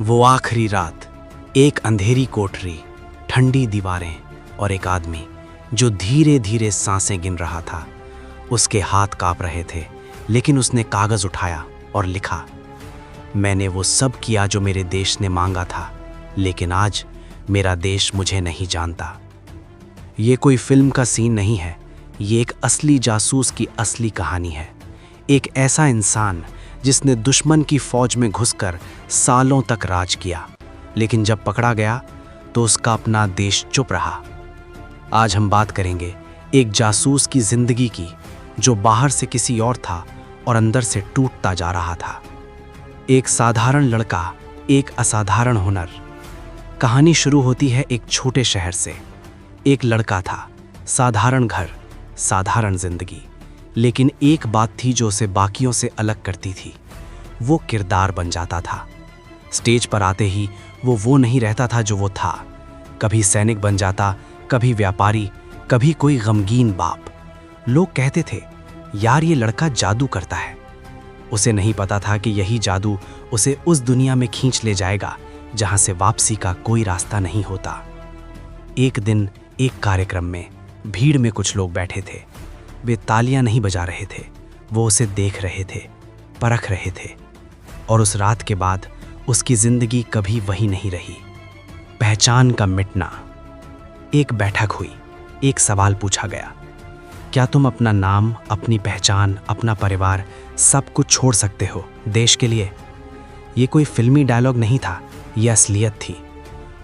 वो आखिरी रात, एक अंधेरी कोठरी, ठंडी दीवारें और एक आदमी जो धीरे धीरे सांसें गिन रहा था। उसके हाथ कांप रहे थे, लेकिन उसने कागज उठाया और लिखा, मैंने वो सब किया जो मेरे देश ने मांगा था, लेकिन आज मेरा देश मुझे नहीं जानता। ये कोई फिल्म का सीन नहीं है, ये एक असली जासूस की असली कहानी है। एक ऐसा इंसान जिसने दुश्मन की फौज में घुसकर सालों तक राज किया, लेकिन जब पकड़ा गया तो उसका अपना देश चुप रहा। आज हम बात करेंगे एक जासूस की जिंदगी की, जो बाहर से किसी और था और अंदर से टूटता जा रहा था। एक साधारण लड़का, एक असाधारण हुनर। कहानी शुरू होती है एक छोटे शहर से। एक लड़का था, साधारण घर, साधारण जिंदगी, लेकिन एक बात थी जो उसे बाकियों से अलग करती थी। वो किरदार बन जाता था। स्टेज पर आते ही वो नहीं रहता था जो वो था। कभी सैनिक बन जाता, कभी व्यापारी, कभी कोई गमगीन बाप। लोग कहते थे, यार ये लड़का जादू करता है। उसे नहीं पता था कि यही जादू उसे उस दुनिया में खींच ले जाएगा जहां से वापसी का कोई रास्ता नहीं होता। एक दिन एक कार्यक्रम में भीड़ में कुछ लोग बैठे थे। वे तालियां नहीं बजा रहे थे, वो उसे देख रहे थे, परख रहे थे। और उस रात के बाद उसकी जिंदगी कभी वही नहीं रही। पहचान का मिटना। एक बैठक हुई, एक सवाल पूछा गया, क्या तुम अपना नाम, अपनी पहचान, अपना परिवार सब कुछ छोड़ सकते हो देश के लिए? ये कोई फिल्मी डायलॉग नहीं था, यह असलियत थी।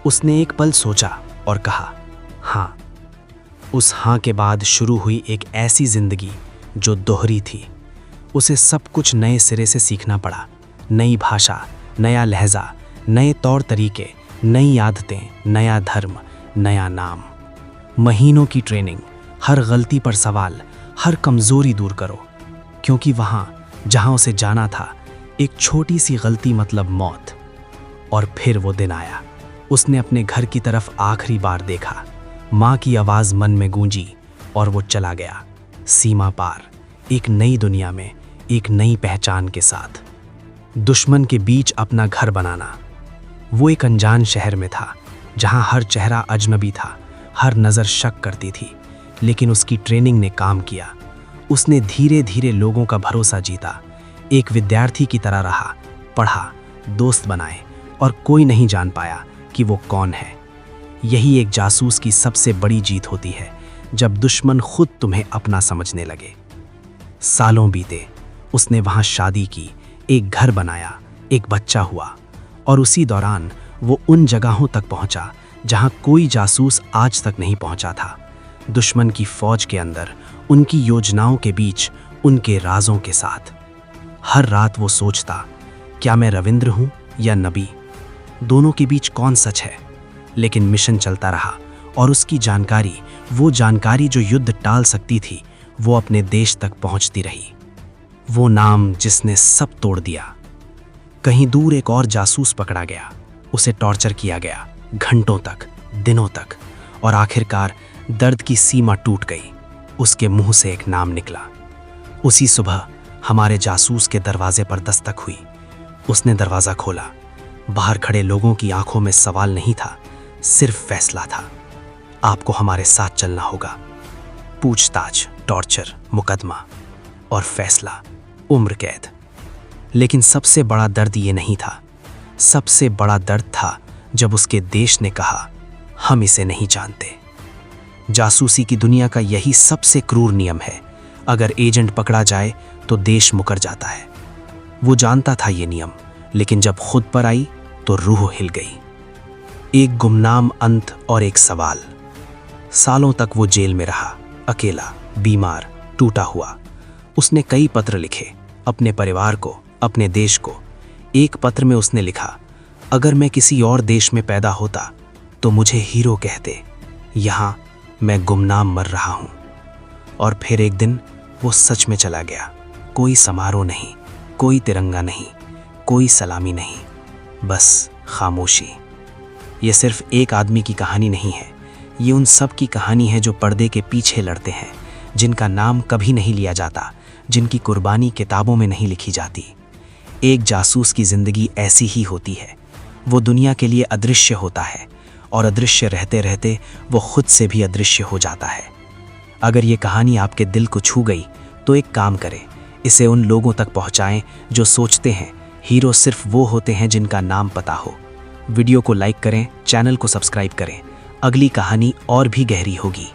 उसने एक पल सोचा और कहा, हाँ। उस हाँ के बाद शुरू हुई एक ऐसी जिंदगी जो दोहरी थी। उसे सब कुछ नए सिरे से सीखना पड़ा। नई भाषा, नया लहजा, नए तौर तरीके, नई आदतें, नया धर्म, नया नाम। महीनों की ट्रेनिंग, हर गलती पर सवाल, हर कमजोरी दूर करो, क्योंकि जहां उसे जाना था, एक छोटी सी गलती मतलब मौत। और फिर वो दिन आया। उसने अपने घर की तरफ आखिरी बार देखा। माँ की आवाज मन में गूंजी और वो चला गया, सीमा पार, एक नई दुनिया में, एक नई पहचान के साथ। दुश्मन के बीच अपना घर बनाना। वो एक अनजान शहर में था, जहां हर चेहरा अजनबी था, हर नज़र शक करती थी, लेकिन उसकी ट्रेनिंग ने काम किया। उसने धीरे धीरे लोगों का भरोसा जीता। एक विद्यार्थी की तरह रहा, पढ़ा, दोस्त बनाए, और कोई नहीं जान पाया कि वो कौन है। यही एक जासूस की सबसे बड़ी जीत होती है, जब दुश्मन खुद तुम्हें अपना समझने लगे। सालों बीते, उसने वहां शादी की, एक घर बनाया, एक बच्चा हुआ, और उसी दौरान वो उन जगहों तक पहुंचा जहां कोई जासूस आज तक नहीं पहुंचा था। दुश्मन की फौज के अंदर, उनकी योजनाओं के बीच, उनके राजों के साथ। हर रात वो सोचता, क्या मैं रविंद्र हूं या नबी? दोनों के बीच कौन सच है? लेकिन मिशन चलता रहा, और उसकी जानकारी, वो जानकारी जो युद्ध टाल सकती थी, वो अपने देश तक पहुंचती रही। वो नाम जिसने सब तोड़ दिया। कहीं दूर एक और जासूस पकड़ा गया। उसे टॉर्चर किया गया, घंटों तक, दिनों तक, और आखिरकार दर्द की सीमा टूट गई। उसके मुंह से एक नाम निकला। उसी सुबह हमारे जासूस के दरवाजे पर दस्तक हुई। उसने दरवाज़ा खोला। बाहर खड़े लोगों की आंखों में सवाल नहीं था, सिर्फ फैसला था। आपको हमारे साथ चलना होगा। पूछताछ, टॉर्चर, मुकदमा, और फैसला, उम्र कैद। लेकिन सबसे बड़ा दर्द ये नहीं था। सबसे बड़ा दर्द था जब उसके देश ने कहा, हम इसे नहीं जानते। जासूसी की दुनिया का यही सबसे क्रूर नियम है। अगर एजेंट पकड़ा जाए तो देश मुकर जाता है। वो जानता था ये नियम, लेकिन जब खुद पर आई तो रूह हिल गई। एक गुमनाम अंत और एक सवाल। सालों तक वो जेल में रहा, अकेला, बीमार, टूटा हुआ। उसने कई पत्र लिखे, अपने परिवार को, अपने देश को। एक पत्र में उसने लिखा, अगर मैं किसी और देश में पैदा होता तो मुझे हीरो कहते, यहाँ मैं गुमनाम मर रहा हूँ। और फिर एक दिन वो सच में चला गया। कोई समारोह नहीं, कोई तिरंगा नहीं, कोई सलामी नहीं, बस खामोशी। ये सिर्फ एक आदमी की कहानी नहीं है, ये उन सब की कहानी है जो पर्दे के पीछे लड़ते हैं, जिनका नाम कभी नहीं लिया जाता, जिनकी कुर्बानी किताबों में नहीं लिखी जाती। एक जासूस की जिंदगी ऐसी ही होती है। वो दुनिया के लिए अदृश्य होता है और अदृश्य रहते रहते वो खुद से भी अदृश्य हो जाता है। अगर ये कहानी आपके दिल को छू गई तो एक काम करें, इसे उन लोगों तक पहुंचाएं जो सोचते हैं हीरो सिर्फ वो होते हैं जिनका नाम पता हो। वीडियो को लाइक करें, चैनल को सब्सक्राइब करें। अगली कहानी और भी गहरी होगी।